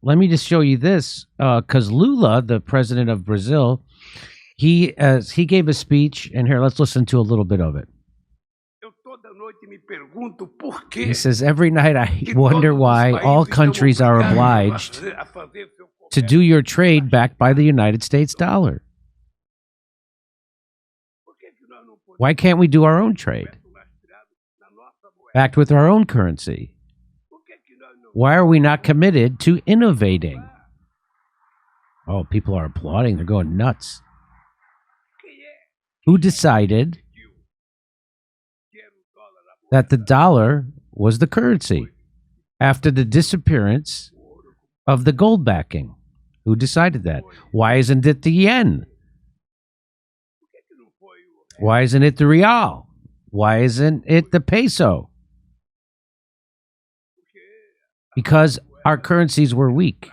let me just show you this, because Lula, the president of Brazil, he gave a speech, and here, let's listen to a little bit of it. He says, every night I wonder why all countries are obliged to do your trade backed by the United States dollar. Why can't we do our own trade, backed with our own currency? Why are we not committed to innovating? Oh, people are applauding. They're going nuts. Who decided that the dollar was the currency after the disappearance of the gold backing? Who decided that? Why isn't it the yen? Why isn't it the real? Why isn't it the peso? Because our currencies were weak.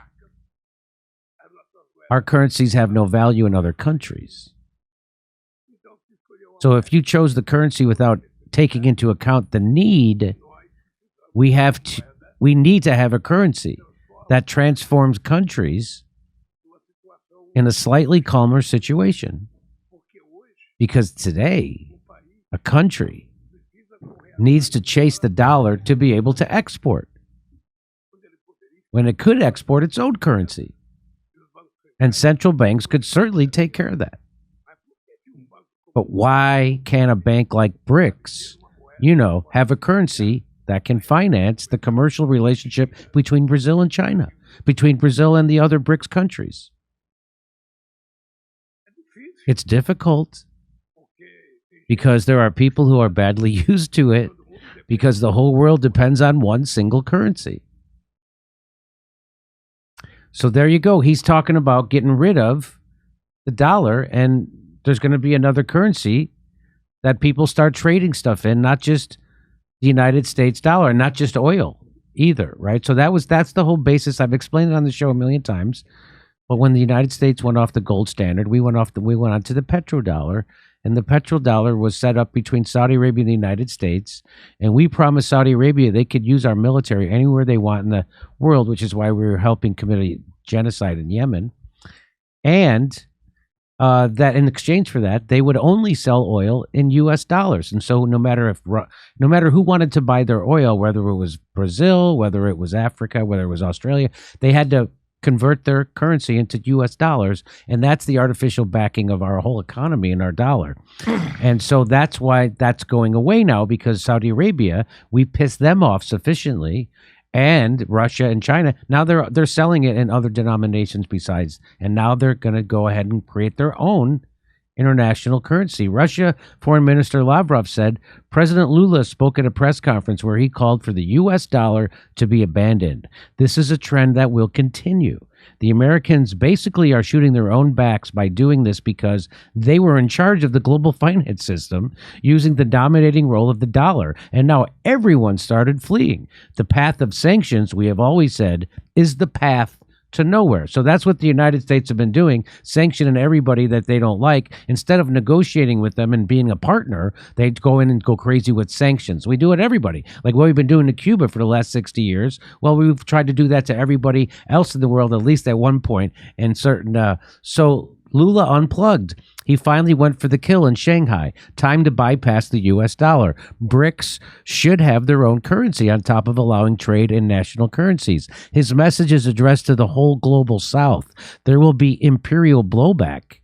Our currencies have no value in other countries. So if you chose the currency without taking into account the need, we need to have a currency that transforms countries in a slightly calmer situation. Because today, a country needs to chase the dollar to be able to export, when it could export its own currency. And central banks could certainly take care of that. But why can't a bank like BRICS, have a currency that can finance the commercial relationship between Brazil and China, between Brazil and the other BRICS countries? It's difficult because there are people who are badly used to it, because the whole world depends on one single currency. So there you go. He's talking about getting rid of the dollar, and there's going to be another currency that people start trading stuff in, not just the United States dollar, and not just oil either, right? So that's the whole basis. I've explained it on the show a million times. But when the United States went off the gold standard, we went on to the petrodollar, and the petrodollar was set up between Saudi Arabia and the United States. And we promised Saudi Arabia they could use our military anywhere they want in the world, which is why we were helping commit a genocide in Yemen. And that in exchange for that, they would only sell oil in U.S. dollars. And so no matter who wanted to buy their oil, whether it was Brazil, whether it was Africa, whether it was Australia, they had to convert their currency into U.S. dollars, and that's the artificial backing of our whole economy in our dollar. And so that's why that's going away now, because Saudi Arabia, we pissed them off sufficiently, and Russia and China, now they're selling it in other denominations besides, and now they're going to go ahead and create their own international currency. Russia Foreign Minister Lavrov said President Lula spoke at a press conference where he called for the U.S. dollar to be abandoned. This is a trend that will continue. The Americans basically are shooting their own backs by doing this because they were in charge of the global finance system, using the dominating role of the dollar. And now everyone started fleeing. The path of sanctions, we have always said, is the path to nowhere. So that's what the United States have been doing, sanctioning everybody that they don't like. Instead of negotiating with them and being a partner, they go in and go crazy with sanctions. We do it to everybody, like what we've been doing to Cuba for the last 60 years. Well, we've tried to do that to everybody else in the world, at least at one point. And so Lula unplugged. He finally went for the kill in Shanghai. Time to bypass the U.S. dollar. BRICS should have their own currency on top of allowing trade in national currencies. His message is addressed to the whole global South. There will be imperial blowback.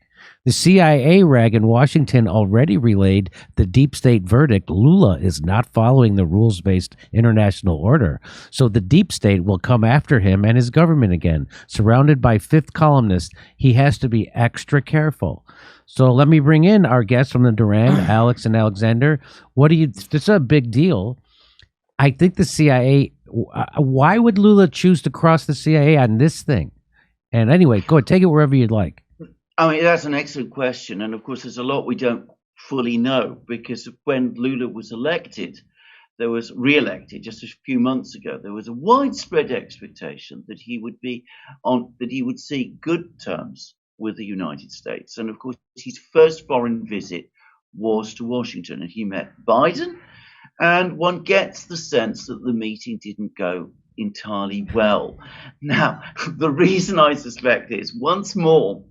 The CIA rag in Washington already relayed the deep state verdict. Lula is not following the rules-based international order. So the deep state will come after him and his government again. Surrounded by fifth columnists, he has to be extra careful. So let me bring in our guests from the Duran, Alex and Alexander. This is a big deal. I think the CIA, why would Lula choose to cross the CIA on this thing? And anyway, go ahead, take it wherever you'd like. I mean, that's an excellent question. And of course, there's a lot we don't fully know, because when Lula was re-elected just a few months ago, there was a widespread expectation that he would see good terms with the United States. And of course, his first foreign visit was to Washington, and he met Biden. And one gets the sense that the meeting didn't go entirely well. Now, the reason I suspect is, once more,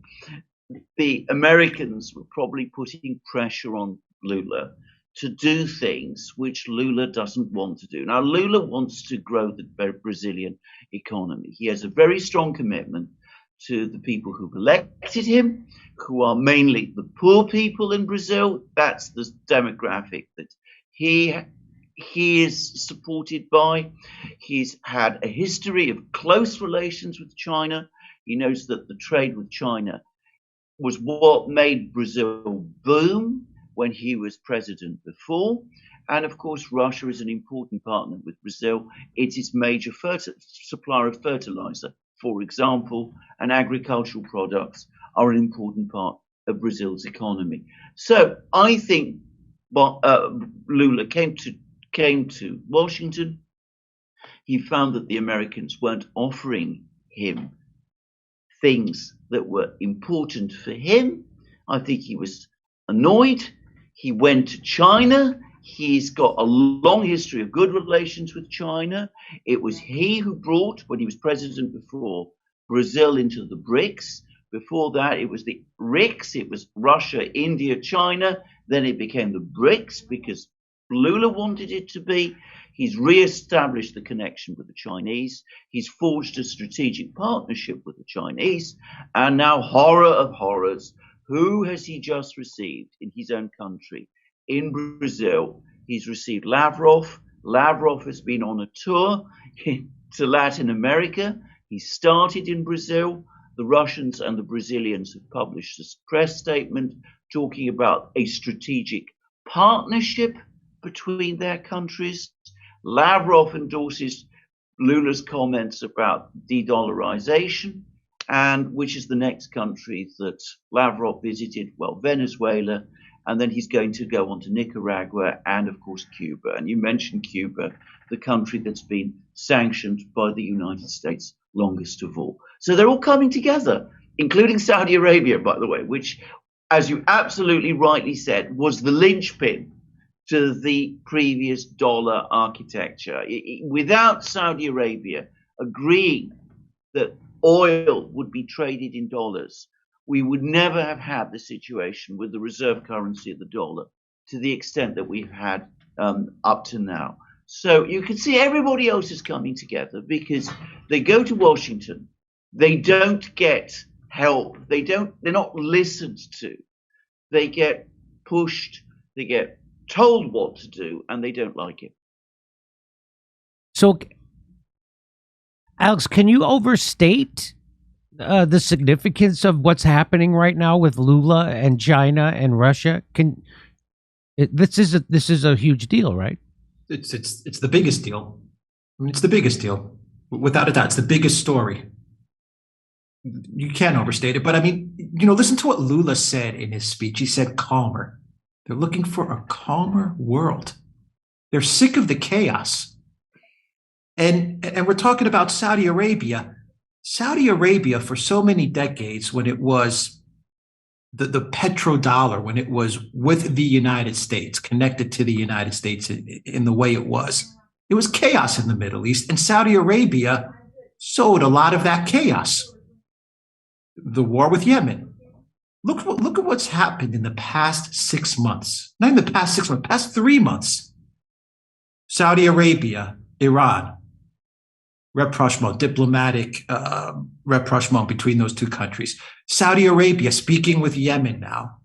the Americans were probably putting pressure on Lula to do things which Lula doesn't want to do. Now, Lula wants to grow the Brazilian economy. He has a very strong commitment to the people who've elected him, who are mainly the poor people in Brazil. That's the demographic that he is supported by. He's had a history of close relations with China. He knows that the trade with China was what made Brazil boom when he was president before. And of course, Russia is an important partner with Brazil. It's its major supplier of fertilizer, for example, and agricultural products are an important part of Brazil's economy. So I think Lula came to Washington. He found that the Americans weren't offering him things that were important for him. I think he was annoyed. He went to China. He's got a long history of good relations with China. It was he who brought, when he was president before, Brazil into the BRICS. Before that, it was the RICS. It was Russia, India, China. Then it became the BRICS because Lula wanted it to be. He's re-established the connection with the Chinese. He's forged a strategic partnership with the Chinese. And now, horror of horrors, who has he just received in his own country? In Brazil, he's received Lavrov. Lavrov has been on a tour to Latin America. He started in Brazil. The Russians and the Brazilians have published a press statement talking about a strategic partnership between their countries. Lavrov endorses Lula's comments about de-dollarization, and which is the next country that Lavrov visited? Well, Venezuela, and then he's going to go on to Nicaragua and, of course, Cuba. And you mentioned Cuba, the country that's been sanctioned by the United States longest of all. So they're all coming together, including Saudi Arabia, by the way, which, as you absolutely rightly said, was the linchpin to the previous dollar architecture. Without Saudi Arabia agreeing that oil would be traded in dollars, we would never have had the situation with the reserve currency of the dollar to the extent that we've had up to now. So you can see everybody else is coming together because they go to Washington, they don't get help, they're not listened to, they get pushed, they get told what to do, and they don't like it. So, Alex, can you overstate the significance of what's happening right now with Lula and China and Russia? This is a huge deal, right? It's the biggest deal. I mean, it's the biggest deal, without a doubt. It's the biggest story. You can't overstate it. But I mean, listen to what Lula said in his speech. He said calmer. They're looking for a calmer world. They're sick of the chaos. And we're talking about Saudi Arabia. Saudi Arabia, for so many decades, when it was the petrodollar, when it was with the United States, connected to the United States in the way it was chaos in the Middle East. And Saudi Arabia sowed a lot of that chaos. The war with Yemen. Look at what's happened in the past 6 months. Not in the past 6 months, past 3 months. Saudi Arabia, Iran, rapprochement, diplomatic rapprochement between those two countries. Saudi Arabia speaking with Yemen now,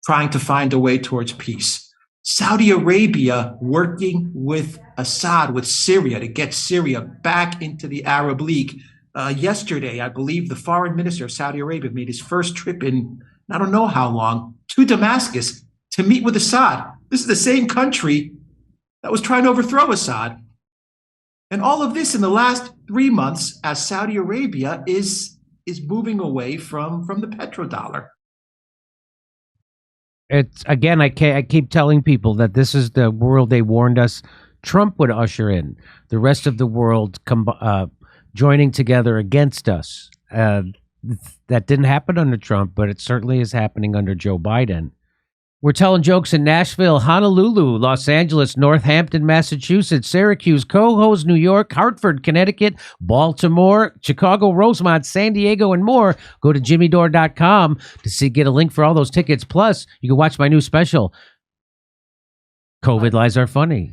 trying to find a way towards peace. Saudi Arabia working with Assad, with Syria, to get Syria back into the Arab League. Yesterday, I believe the foreign minister of Saudi Arabia made his first trip in I don't know how long to Damascus to meet with Assad. This is the same country that was trying to overthrow Assad. And all of this in the last 3 months as Saudi Arabia is moving away from the petrodollar. It's again, I keep telling people that this is the world they warned us Trump would usher in. The rest of the world joining together against us. That didn't happen under Trump, but it certainly is happening under Joe Biden. We're telling jokes in Nashville, Honolulu, Los Angeles, Northampton, Massachusetts, Syracuse, Cohoes, New York, Hartford, Connecticut, Baltimore, Chicago, Rosemont, San Diego, and more. Go to jimmydore.com to get a link for all those tickets. Plus, you can watch my new special, COVID Lies Are Funny.